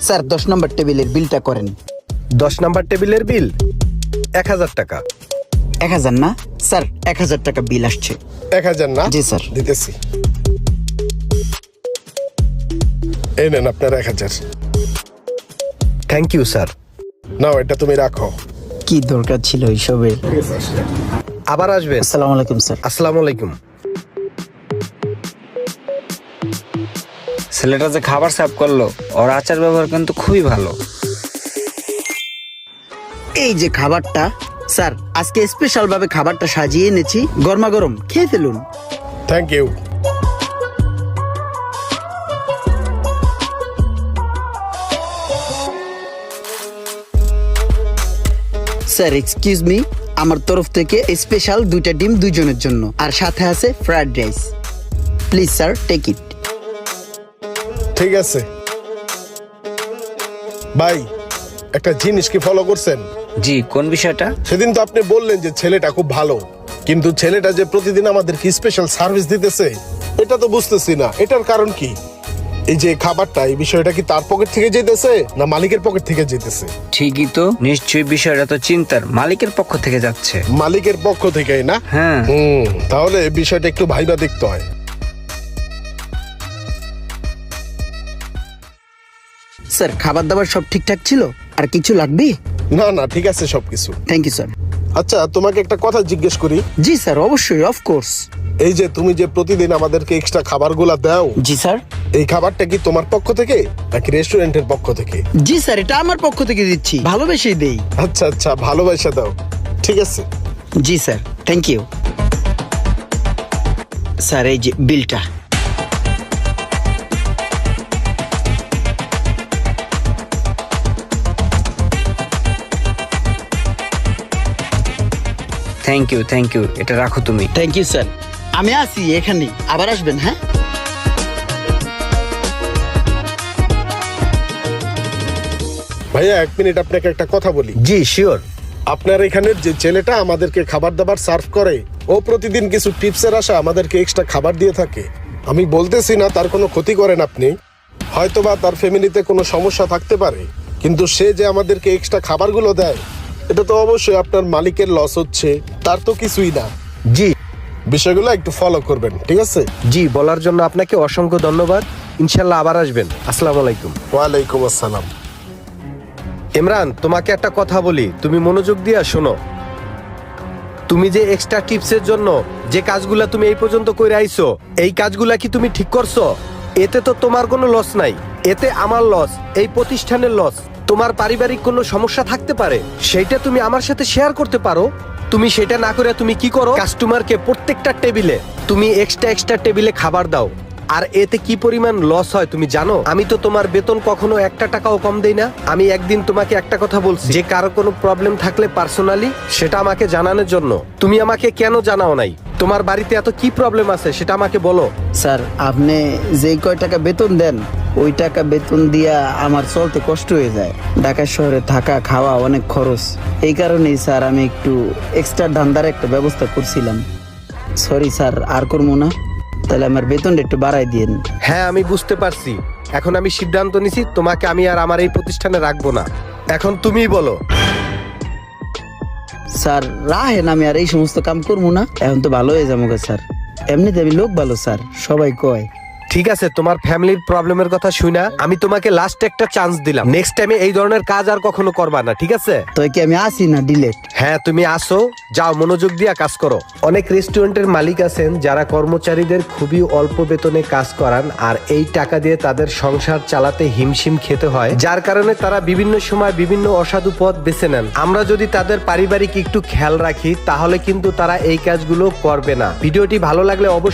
Sir 10 নম্বর টেবিলের বিলটা করেন। 10 নাম্বার টেবিলের বিল 1000 টাকা। 1000 না স্যার, 1000 টাকা বিল আসছে। 1000 না? জি, স্যার। দিতেছি। এই নেন আপনার 1000। Thank you sir. নাও এটা তুমি রাখো। কি দরকার ছিল এইসবের? আবার আসবেন। আসসালামু আলাইকুম স্যার। আসসালামু আলাইকুম। ছেলেটা যে খাবার সার্ভ করলো, ওর আচার ব্যবহার কিন্তু খুবই ভালো। এই যে খাবারটা স্যার, আজকে স্পেশাল ভাবে খাবারটা সাজিয়ে এনেছি, গরমা গরম খেয়ে ফেলুন। Thank you. Sir excuse me, আমার তরফ থেকে স্পেশাল 2টা ডিম 2 জনের জন্য, আর সাথে আছে fried rice. Please sir take it. ঠিক আছে ভাই, একটা জিনিস কি ফলো করছেন? জি, কোন বিষয়টা? সেদিন তো আপনি বললেন যে ছেলেটা খুব ভালো, কিন্তু ছেলেটা যে প্রতিদিন আমাদেরকে স্পেশাল সার্ভিস দিতেছে এটা তো বুঝতেছি না। এটার কারণ কি? এই যে খাবারটা, এই বিষয়টা কি তার পকেট থেকে যেতেছে না মালিকের পকেট থেকে যেতেছে? ঠিকই তো, নিশ্চয়ই বিষয়টা তো চিন্তার, মালিকের পক্ষ থেকে যাচ্ছে। মালিকের পক্ষ থেকেই না? হ্যাঁ। তাহলে বিষয়টা একটু ভাইবা দেখতে হয়। স্যার খাবার দাবার সব ঠিকঠাক ছিল? আর কিছু লাগবে? না না, ঠিক আছে সবকিছু। Thank you sir. আচ্ছা, তোমাকে একটা কথা জিজ্ঞেস করি। জি স্যার, অবশ্যই, অফকোর্স। এই যে তুমি যে প্রতিদিন আমাদেরকে এক্সট্রা খাবারগুলা দাও, জি স্যার। এই খাবারটা কি তোমার পক্ষ থেকে নাকি রেস্টুরেন্টের পক্ষ থেকে? জি স্যার, এটা আমার পক্ষ থেকে দিচ্ছি, ভালোবেসেই দেই। আচ্ছা আচ্ছা, ভালোবাসা দাও। ঠিক আছে। জি স্যার, থ্যাংক ইউ। স্যার এই যে বিলটা। থ্যাংক ইউ, থ্যাংক ইউ, এটা রাখো তুমি। Thank you sir. আমি আসি এখানেই, আবার আসবেন। হ্যাঁ ভাইয়া, 1 মিনিট আপনাকে একটা কথা বলি। জি শিওর। আপনার এখানের যে ছেলেটা আমাদেরকে খাবার দাবার সার্ভ করে, ও প্রতিদিন কিছু টিপসের আশা আমাদেরকে এক্সট্রা খাবার দিয়ে থাকে। আমি বলতেছি না তার কোনো ক্ষতি করেন আপনি, হয়তোবা তার ফ্যামিলিতে কোনো সমস্যা থাকতে পারে, কিন্তু সে যে আমাদেরকে এক্সট্রা খাবারগুলো দেয়, এটা তো অবশ্যই আপনার মালিকের লস হচ্ছে, তার তো কিছুই না। জি বিষয়গুলো একটু ফলো করবেন, ঠিক আছে? জি, বলার জন্য আপনাকে অসংখ্য ধন্যবাদ। ইনশাল্লাহ আবার আসবেন। আসসালামু আলাইকুম। ওয়ালাইকুম আসসালাম। ইমরান, তোমাকে একটা কথা বলি, তুমি মনোযোগ দিয়ে শোনো। তুমি যে এক্সট্রা টিপসের জন্য যে কাজগুলা তুমি এই পর্যন্ত করে আইছো, এই কাজগুলা কি তুমি ঠিক করছো? এতে তো তোমার কোনো লস নাই, এতে আমার লস, এই প্রতিষ্ঠানের লস। তোমার পারিবারিক কোনো সমস্যা থাকতে পারে, সেইটা তুমি আমার সাথে শেয়ার করতে পারো। তুমি সেটা না করে তুমি কি করো, কাস্টমারকে প্রত্যেকটা টেবিলে তুমি এক্সট্রা টেবিলে খাবার দাও। আর এতে কি পরিমাণ লস হয় তুমি জানো? আমি তো তোমার বেতন কখনো 1 টাকাও কম দেই না। আমি একদিন তোমাকে একটা কথা বলছি যে কারো কোনো প্রবলেম থাকলে পার্সোনালি সেটা আমাকে জানানোর জন্য। তুমি আমাকে কেন জানাও নাই? তোমার বাড়িতে এত কি প্রবলেম আছে সেটা আমাকে বলো। স্যার, আপনি যে কয় টাকা বেতন দেন, ওই টাকা বেতন দিয়া আমার চলতে কষ্ট হয়ে যায়। ঢাকা শহরে থাকা খাওয়া অনেক খরচ, এই কারণেই স্যার আমি একটু এক্সট্রা ধান্দার একটা ব্যবস্থা করছিলাম। সরি স্যার, আর করবো না। তাহলে আমার বেতনটা একটু বাড়াই দিন। হ্যাঁ আমি বুঝতে পারছি। এখন আমি সিদ্ধান্ত নিছি তোমাকে আমি আর আমার এই প্রতিষ্ঠানে রাখবো না। এখন তুমিই বলো। স্যার রাহেন, আমি আর এই সমস্ত কাম করবো না। এখন তো ভালো হয়ে যাবো স্যার, এমনিতে আমি লোক ভালো স্যার, সবাই কয়। ঠিক আছে, তোমার ফ্যামিলির প্রবলেমের কথা শুনা আমি তোমাকে লাস্ট একটা চান্স দিলাম। নেক্সট টাইমে এই ধরনের কাজ আর কখনো করবা না, ঠিক আছে? তো কি আমি আসি না ডিলেট? হ্যাঁ তুমি আসো, যাও মনোযোগ দিয়ে কাজ করো। অনেক রেস্টুরেন্টের মালিক আছেন যারা কর্মচারীদের খুবই অল্প বেতনে কাজ করান, আর এই টাকা দিয়ে তাদের সংসার চালাতে হিমশিম খেতে হয়, যার কারণে তারা বিভিন্ন সময় বিভিন্ন অসাধু পথ বেছে নেন। আমরা যদি তাদের পারিবারিক একটু খেয়াল রাখি তাহলে কিন্তু তারা এই কাজগুলো করবে না। ভিডিওটি ভালো লাগলে অবশ্যই